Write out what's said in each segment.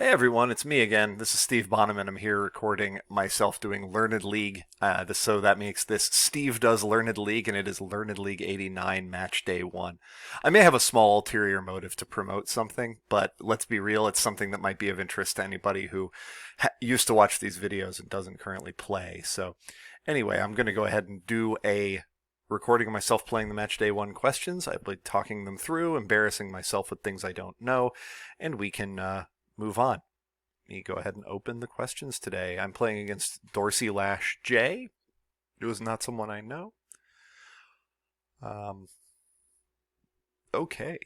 Hey everyone, it's me again. This is Steve Bonham, and I'm here recording myself doing Learned League. So that makes this Steve Does Learned League, and it is Learned League 89 Match Day 1. I may have a small ulterior motive to promote something, but let's be real, it's something that might be of interest to anybody who used to watch these videos and doesn't currently play. So anyway, I'm going to go ahead and do a recording of myself playing the Match Day 1 questions. I'll be talking them through, embarrassing myself with things I don't know, and we can move on. Let me go ahead and open the questions today. I'm playing against Dorsey Lash J, who is not someone I know. Okay.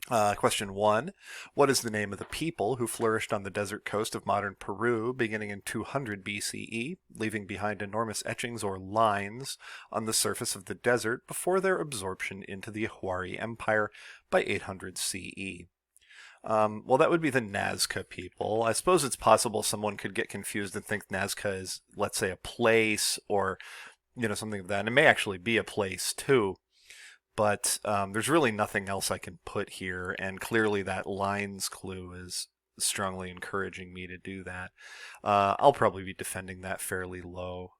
Question 1. What is the name of the people who flourished on the desert coast of modern Peru beginning in 200 BCE, leaving behind enormous etchings or lines on the surface of the desert before their absorption into the Huari Empire by 800 CE? Well, that would be the Nazca people. I suppose it's possible someone could get confused and think Nazca is, let's say, a place or, something of that. And it may actually be a place too. But there's really nothing else I can put here. And clearly that lines clue is strongly encouraging me to do that. I'll probably be defending that fairly low.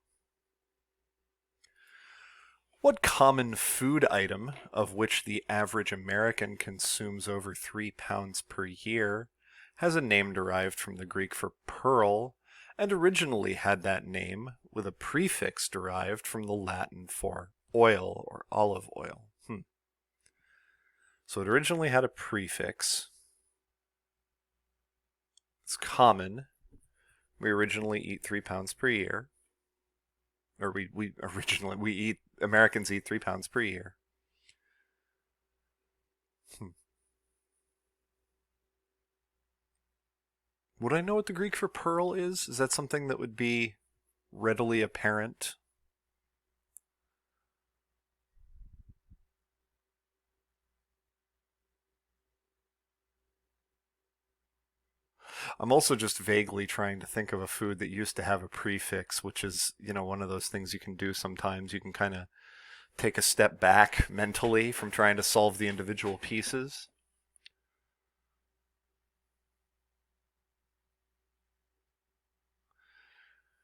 What common food item, of which the average American consumes over 3 pounds per year, has a name derived from the Greek for pearl, and originally had that name with a prefix derived from the Latin for oil or olive oil? So it originally had a prefix. It's common. We originally eat 3 pounds per year. Or Americans eat 3 pounds per year. Would I know what the Greek for pearl is? Is that something that would be readily apparent? I'm also just vaguely trying to think of a food that used to have a prefix, which is, one of those things you can do sometimes. You can kind of take a step back mentally from trying to solve the individual pieces.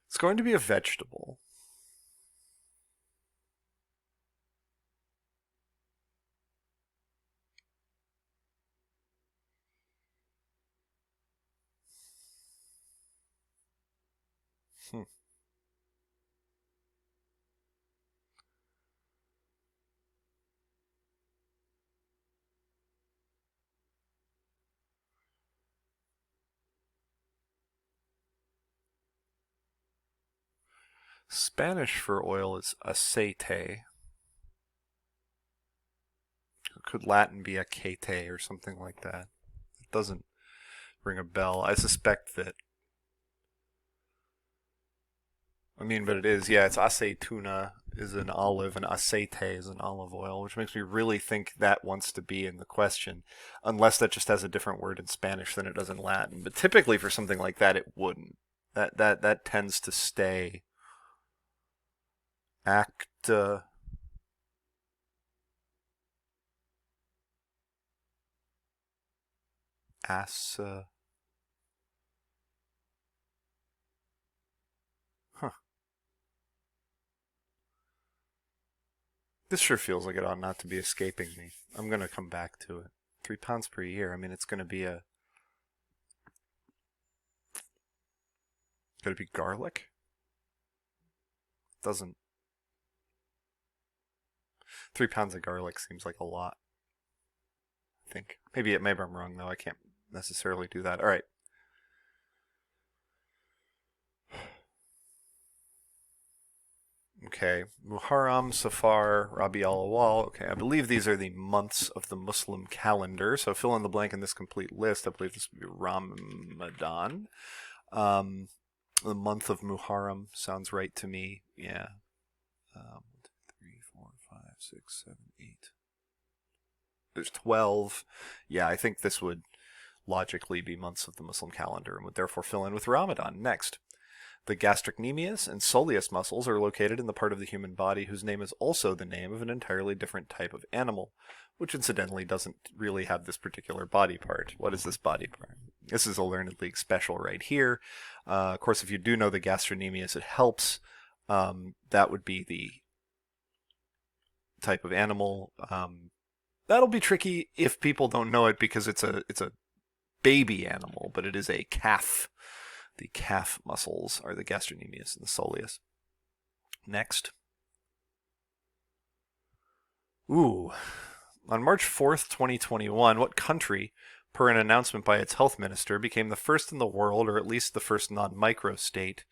It's going to be a vegetable. Hmm. Spanish for oil is aceite. Could Latin be acete or something like that? It doesn't ring a bell. I suspect that. But it is. Yeah, it's aceituna is an olive and aceite is an olive oil, which makes me really think that wants to be in the question, unless that just has a different word in Spanish than it does in Latin. But typically for something like that, it wouldn't. That tends to stay. Acta. Asa. Huh. This sure feels like it ought not to be escaping me. I'm going to come back to it. 3 pounds per year. It's going to be a. Could it be garlic? Doesn't. 3 pounds of garlic seems like a lot, I think. Maybe I'm wrong, though. I can't necessarily do that. All right. Okay, Muharram, Safar, Rabi al Awal. Okay, I believe these are the months of the Muslim calendar. So fill in the blank in this complete list. I believe this would be Ramadan. The month of Muharram sounds right to me. Yeah. 1, 2, 3, 4, 5, 6, 7, 8. There's 12. Yeah, I think this would logically be months of the Muslim calendar and would therefore fill in with Ramadan. Next. The gastrocnemius and soleus muscles are located in the part of the human body whose name is also the name of an entirely different type of animal, which incidentally doesn't really have this particular body part. What is this body part? This is a LearnedLeague special right here. Of course, if you do know the gastrocnemius, it helps. That would be the type of animal. That'll be tricky if people don't know it because it's a baby animal, but it is a calf. The calf muscles are the gastrocnemius and the soleus. Next. Ooh. On March 4th, 2021, what country, per an announcement by its health minister, became the first in the world, or at least the first non-micro state,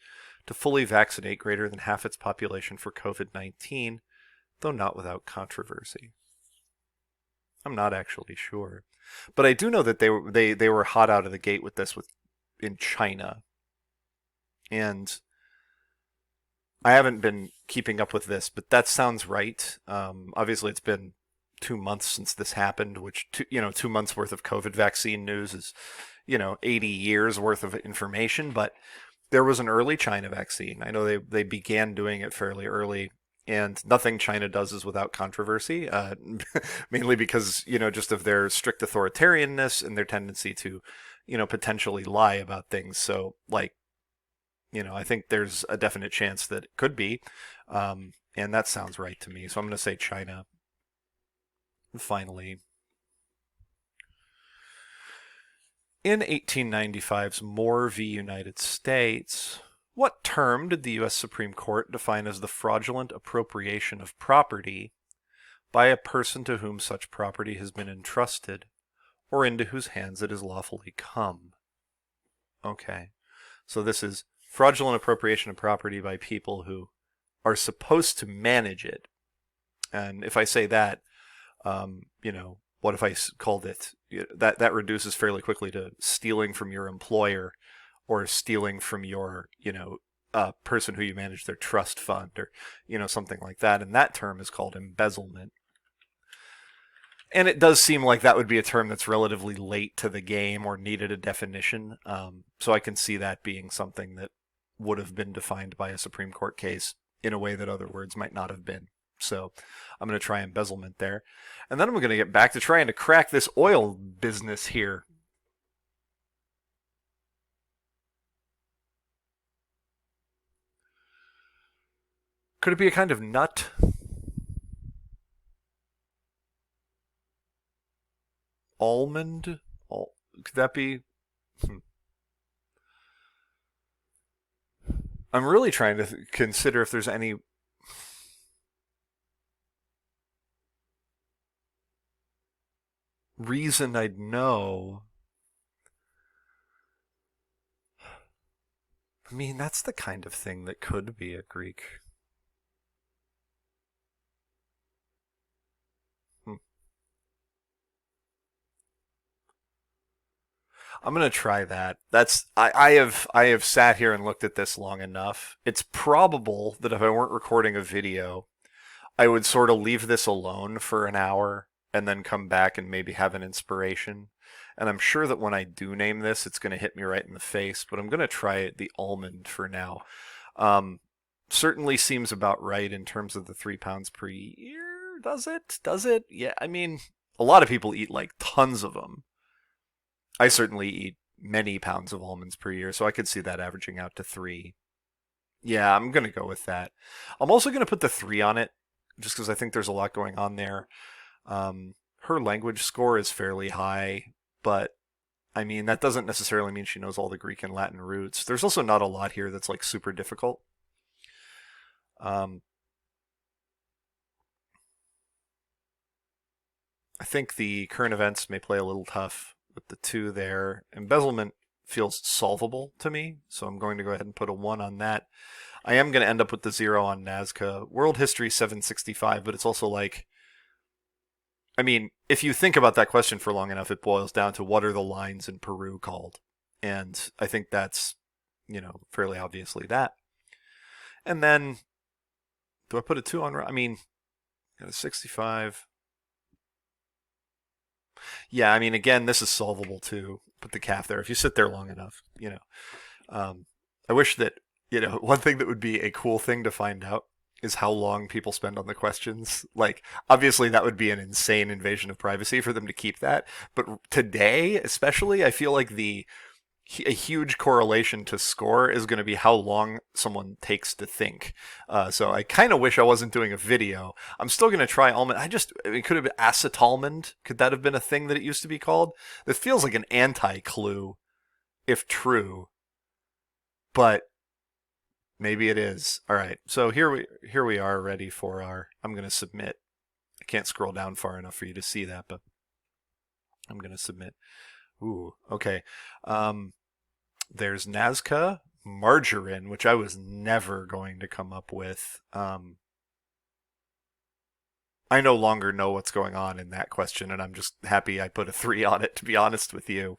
to fully vaccinate greater than half its population for COVID-19, though not without controversy? I'm not actually sure. But I do know that they were hot out of the gate with this in China. And I haven't been keeping up with this, but that sounds right. Obviously, it's been 2 months since this happened, which 2 months worth of COVID vaccine news is 80 years worth of information. But there was an early China vaccine. I know they began doing it fairly early, and nothing China does is without controversy. Mainly because just of their strict authoritarianness and their tendency to potentially lie about things. So like, I think there's a definite chance that it could be, and that sounds right to me. So I'm going to say China. Finally, in 1895's Moore v. United States, what term did the U.S. Supreme Court define as the fraudulent appropriation of property by a person to whom such property has been entrusted or into whose hands it has lawfully come? Okay, so this is fraudulent appropriation of property by people who are supposed to manage it. And if I say that, what if I called it, that reduces fairly quickly to stealing from your employer or stealing from your, person who you manage their trust fund or, something like that. And that term is called embezzlement. And it does seem like that would be a term that's relatively late to the game or needed a definition. So I can see that being something that would have been defined by a Supreme Court case in a way that other words might not have been. So I'm going to try embezzlement there. And then I'm going to get back to trying to crack this oil business here. Could it be a kind of nut? Almond? Could that be? I'm really trying to consider if there's any reason I'd know. I mean, that's the kind of thing that could be a Greek. I'm gonna try that. I have sat here and looked at this long enough. It's probable that if I weren't recording a video, I would sort of leave this alone for an hour and then come back and maybe have an inspiration. And I'm sure that when I do name this, it's going to hit me right in the face, but I'm going to try the almond for now. Certainly seems about right in terms of the 3 pounds per year. Does it? Does it? Yeah, I mean, a lot of people eat like tons of them. I certainly eat many pounds of almonds per year, so I could see that averaging out to 3. Yeah, I'm going to go with that. I'm also going to put the 3 on it, just because I think there's a lot going on there. Her language score is fairly high, but I mean, that doesn't necessarily mean she knows all the Greek and Latin roots. There's also not a lot here that's like super difficult. I think the current events may play a little tough with the 2 there. Embezzlement feels solvable to me, so I'm going to go ahead and put a 1 on that. I am going to end up with the 0 on Nazca. World History 765, but it's also like, I mean, if you think about that question for long enough, it boils down to what are the lines in Peru called? And I think that's, fairly obviously that. And then, do I put a 2 on? I mean, got a 65. Yeah, I mean, again, this is solvable too. Put the calf there. If you sit there long enough, I wish that One thing that would be a cool thing to find out is how long people spend on the questions. Like, obviously, that would be an insane invasion of privacy for them to keep that. But today, especially, I feel like a huge correlation to score is going to be how long someone takes to think. So I kind of wish I wasn't doing a video. I'm still going to try almond. It could have been acetalmond. Could that have been a thing that it used to be called? This feels like an anti-clue, if true. But maybe it is. All right. So here we are ready for I'm going to submit. I can't scroll down far enough for you to see that, but I'm going to submit. Ooh, okay. There's Nazca margarine, which I was never going to come up with. I no longer know what's going on in that question, and I'm just happy I put a 3 on it, to be honest with you.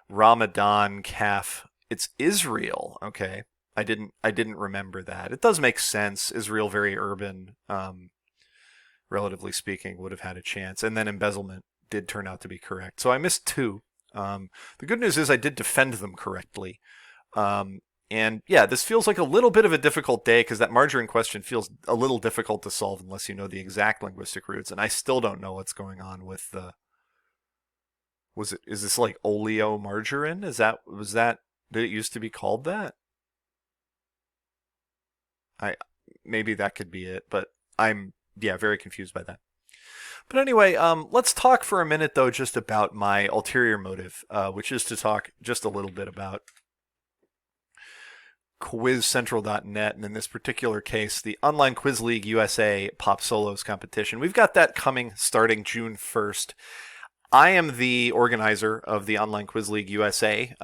Ramadan calf. It's Israel. Okay. I didn't remember that. It does make sense. Israel, very urban, relatively speaking, would have had a chance. And then embezzlement did turn out to be correct. So I missed 2. The good news is I did defend them correctly. And yeah, this feels like a little bit of a difficult day because that margarine question feels a little difficult to solve unless you know the exact linguistic roots. And I still don't know what's going on with is this like oleomargarine? Did it used to be called that? Maybe that could be it, but I'm very confused by that. But anyway, let's talk for a minute though just about my ulterior motive, which is to talk just a little bit about QuizCentral.net, and in this particular case, the Online Quiz League USA Pop Solos competition. We've got that coming starting June 1st. I am the organizer of the Online Quiz League USA.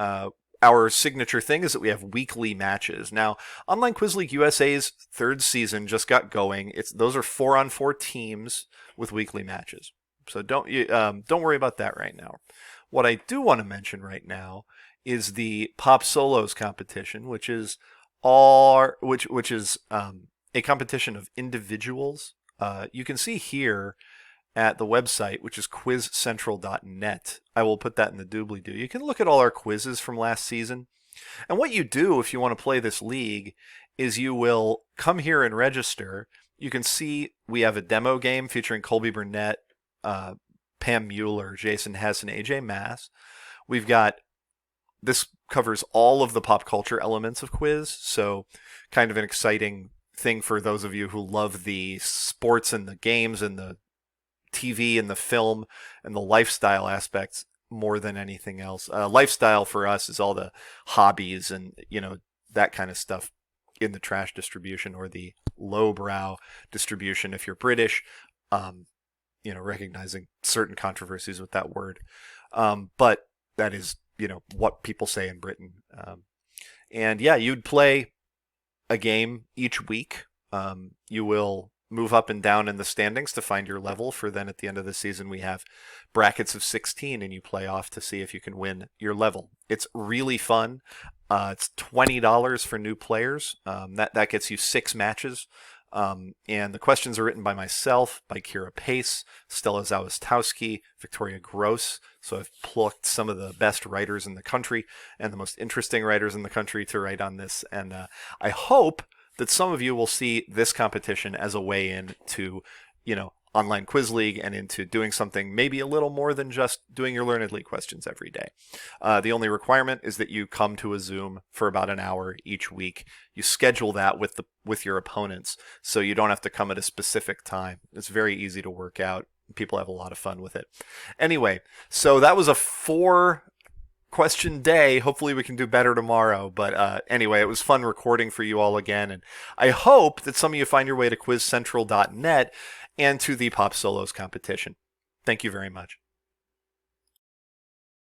Our signature thing is that we have weekly matches. Now, Online Quiz League USA's 3rd season just got going. Those are 4-on-4 teams with weekly matches. So don't worry about that right now. What I do want to mention right now is the Pop Solos competition, which is a competition of individuals. You can see here at the website, which is quizcentral.net. I will put that in the doobly-doo. You can look at all our quizzes from last season. And what you do if you want to play this league is you will come here and register. You can see we have a demo game featuring Colby Burnett, Pam Mueller, Jason Hess, and AJ Mass. This covers all of the pop culture elements of quiz, so kind of an exciting thing for those of you who love the sports and the games and the TV and the film and the lifestyle aspects more than anything else. Lifestyle for us is all the hobbies and, that kind of stuff in the trash distribution or the lowbrow distribution if you're British, recognizing certain controversies with that word. But that is, what people say in Britain. And yeah, you'd play a game each week. You will move up and down in the standings to find your level for then at the end of the season we have brackets of 16 and you play off to see if you can win your level. It's really fun. It's $20 for new players. That gets you 6 matches. And the questions are written by myself, by Kira Pace, Stella Zawistowski, Victoria Gross. So I've plucked some of the best writers in the country and the most interesting writers in the country to write on this. And I hope that some of you will see this competition as a way in to, Online Quiz League and into doing something maybe a little more than just doing your LearnedLeague questions every day. The only requirement is that you come to a Zoom for about an hour each week. You schedule that with your opponents so you don't have to come at a specific time. It's very easy to work out. People have a lot of fun with it. Anyway, so that was a 4-question day. Hopefully we can do better tomorrow. But anyway, it was fun recording for you all again. And I hope that some of you find your way to quizcentral.net and to the Pop Solos competition. Thank you very much.